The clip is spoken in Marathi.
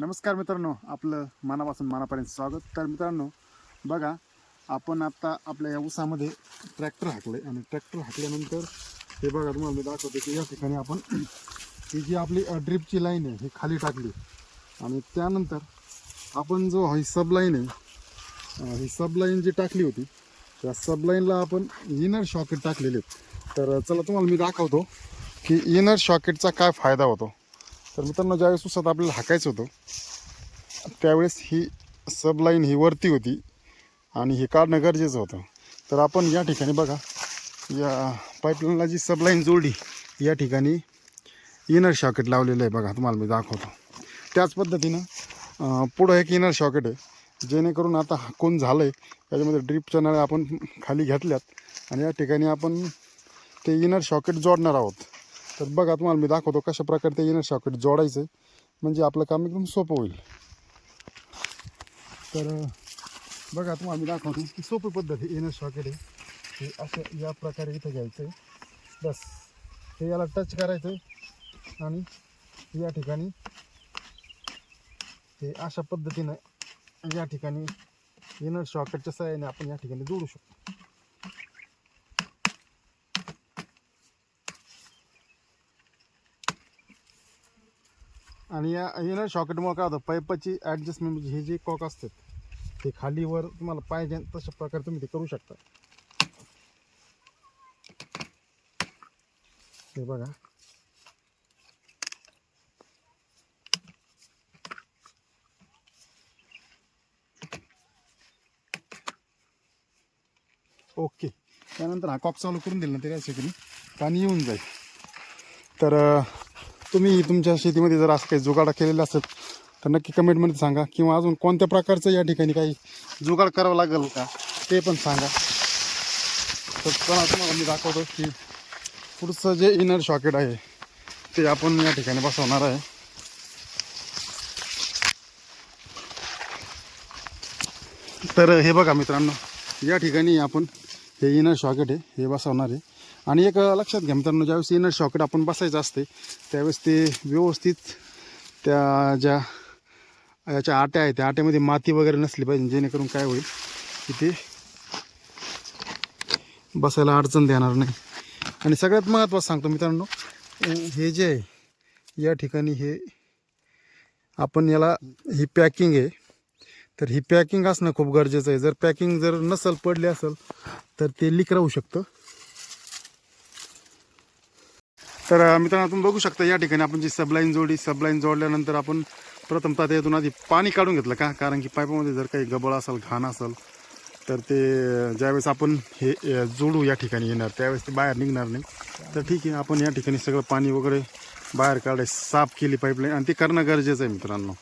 नमस्कार मित्रांनो, आपलं मनापासून मनापर्यंत स्वागत. तर मित्रांनो बघा, आपण आता आपल्या या ऊसामध्ये ट्रॅक्टर हाकले आणि ट्रॅक्टर हाकल्यानंतर हे बघा तुम्हाला मी दाखवतो की या ठिकाणी आपण ही जी आपली ड्रिपची लाईन आहे ही खाली टाकली आणि त्यानंतर आपण जो ही सब लाईन आहे ही सब लाईन जी टाकली होती त्या सब लाईनला आपण इनर शॉकेट टाकलेले आहेत. तर चला तुम्हाला मी दाखवतो की इनर शॉकेटचा काय फायदा होतो. तर मित्रांनो, ज्यावेळेस ऊसात आपल्याला हाकायचं होतं त्यावेळेस ही सब लाईन ही वरती होती आणि हे काढणं गरजेचं होतं. तर आपण या ठिकाणी बघा, या पाईपलाईनला जी सब लाईन जोडली या ठिकाणी इनर शॉकेट लावलेलं आहे. बघा तुम्हाला मी दाखवतो. त्याच पद्धतीनं पुढं एक इनर शॉकेट आहे, जेणेकरून आता हाकून झालं आहे त्याच्यामध्ये ड्रिपच्या नळ्या आपण खाली घेतल्यात आणि या ठिकाणी आपण ते इनर शॉकेट जोडणार आहोत. तर बघा तुम्हाला मी दाखवतो कशा प्रकारे ते इनर शॉकेट जोडायचं, म्हणजे आपलं काम एकदम सोपं होईल. तर बघा तुम्हाला मी दाखवतो की सोपी पद्धत आहे. इनर शॉकेट आहे हे असं या प्रकारे इथं घ्यायचं आहे, बस हे याला टच करायचं आहे आणि या ठिकाणी हे अशा पद्धतीनं या ठिकाणी इनर शॉकेटच्या सहाय्याने आपण या ठिकाणी जोडू शकतो. आणि या इनर शॉकेटमुळे काय होतं, पाईपाची ॲडजस्टमेंट म्हणजे हे जे कॉक असतात ते खालीवर तुम्हाला पाहिजे तशा प्रकारे तुम्ही ते करू शकता. हे बघा, ओके. त्यानंतर हा कॉक चालू करून दिला ना तरी अशा पाणी येऊन जाईल. तर तुम्ही तुमच्या शेतीमध्ये जर असं काही जुगाड केलेलं असेल तर नक्की कमेंटमध्ये सांगा, किंवा अजून कोणत्या प्रकारचं या ठिकाणी काही जुगाड करावं लागेल का ते पण सांगा. तर तुम्हाला मी दाखवतो की पुढचं जे इनर शॉकेट आहे ते आपण या ठिकाणी बसवणार आहे. तर हे बघा मित्रांनो, या ठिकाणी आपण हे इनर शॉकेट आहे हे बसवणार आहे. आणि एक लक्षात घ्या मित्रांनो, ज्यावेळेस इनर शॉकेट आपण बसायचं असते त्यावेळेस ते व्यवस्थित त्या ज्या याच्या आट्या आहेत त्या आट्यामध्ये माती वगैरे नसली पाहिजे, जेणेकरून काय होईल की ते बसायला अडचण देणार नाही. आणि सगळ्यात महत्त्वाचं सांगतो मित्रांनो, हे जे आहे या ठिकाणी हे आपण याला ही पॅकिंग आहे, तर ही पॅकिंग असणं खूप गरजेचं आहे. जर पॅकिंग जर नसेल पडली असेल तर ते लीक राहू शकतं. तर मित्रांनो, तुम्ही बघू शकता या ठिकाणी आपण जी सबलाईन जोडल्यानंतर आपण प्रथमतः त्यातून आधी पाणी काढून घेतलं का, कारण की पाईपामध्ये जर काही गबळ असेल, घाण असेल तर ते ज्यावेळेस आपण हे जोडू या ठिकाणी येणार त्यावेळेस ते बाहेर निघणार नाही. तर ठीक आहे, आपण या ठिकाणी सगळं पाणी वगैरे बाहेर काढायचं, साफ केली पाईपलाईन, आणि ते करणं गरजेचं आहे मित्रांनो.